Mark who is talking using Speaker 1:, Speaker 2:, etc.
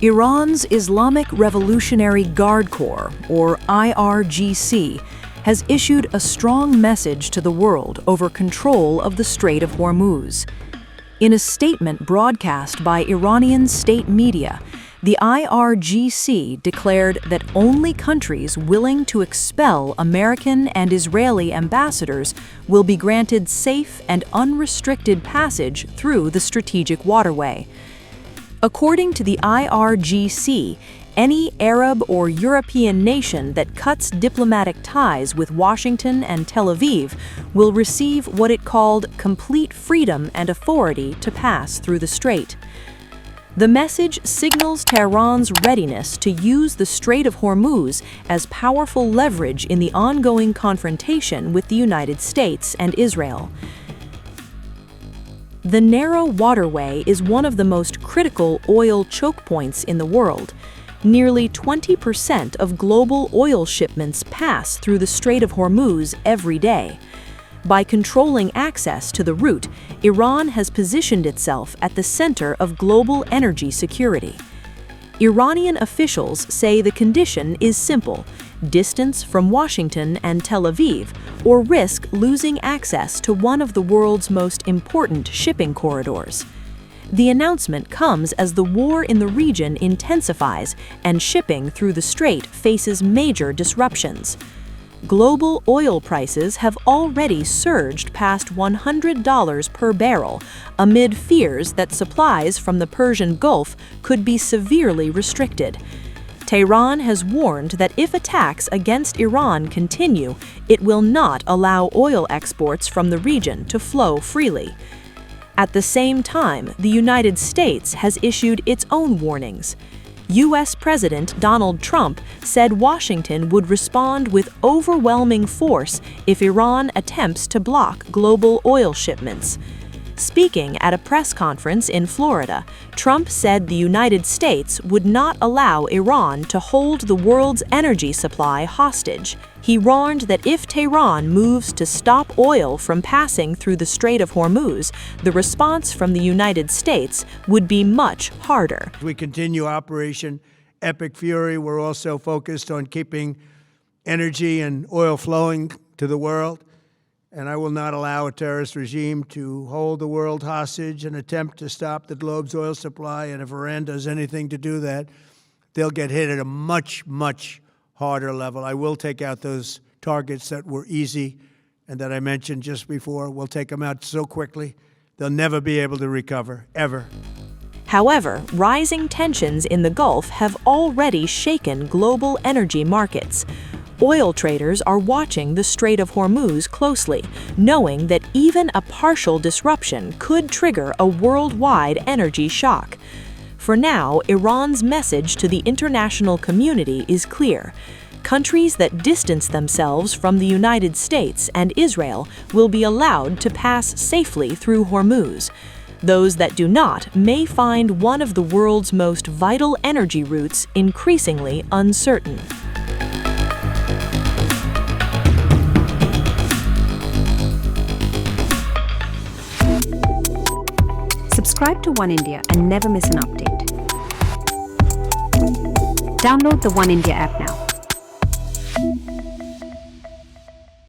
Speaker 1: Iran's Islamic Revolutionary Guard Corps, or IRGC, has issued a strong message to the world over control of the Strait of Hormuz. In a statement broadcast by Iranian state media, the IRGC declared that only countries willing to expel American and Israeli ambassadors will be granted safe and unrestricted passage through the strategic waterway. According to the IRGC, any Arab or European nation that cuts diplomatic ties with Washington and Tel Aviv will receive what it called complete freedom and authority to pass through the strait. The message signals Tehran's readiness to use the Strait of Hormuz as powerful leverage in the ongoing confrontation with the United States and Israel. The narrow waterway is one of the most critical oil choke points in the world. Nearly 20% of global oil shipments pass through the Strait of Hormuz every day. By controlling access to the route, Iran has positioned itself at the center of global energy security. Iranian officials say the condition is simple: distance from Washington and Tel Aviv, or risk losing access to one of the world's most important shipping corridors. The announcement comes as the war in the region intensifies and shipping through the strait faces major disruptions. Global oil prices have already surged past $100 per barrel, amid fears that supplies from the Persian Gulf could be severely restricted. Tehran has warned that if attacks against Iran continue, it will not allow oil exports from the region to flow freely. At the same time, the United States has issued its own warnings. U.S. President Donald Trump said Washington would respond with overwhelming force if Iran attempts to block global oil shipments. Speaking at a press conference in Florida, Trump said the United States would not allow Iran to hold the world's energy supply hostage. He warned that if Tehran moves to stop oil from passing through the Strait of Hormuz, the response from the United States would be much harder.
Speaker 2: We continue Operation Epic Fury. We're also focused on keeping energy and oil flowing to the world. And I will not allow a terrorist regime to hold the world hostage and attempt to stop the globe's oil supply. And if Iran does anything to do that, they'll get hit at a much, much harder level. I will take out those targets that were easy and that I mentioned just before. We'll take them out so quickly, they'll never be able to recover, ever.
Speaker 1: However, rising tensions in the Gulf have already shaken global energy markets. Oil traders are watching the Strait of Hormuz closely, knowing that even a partial disruption could trigger a worldwide energy shock. For now, Iran's message to the international community is clear. Countries that distance themselves from the United States and Israel will be allowed to pass safely through Hormuz. Those that do not may find one of the world's most vital energy routes increasingly uncertain.
Speaker 3: Subscribe to One India and never miss an update. Download the One India app now.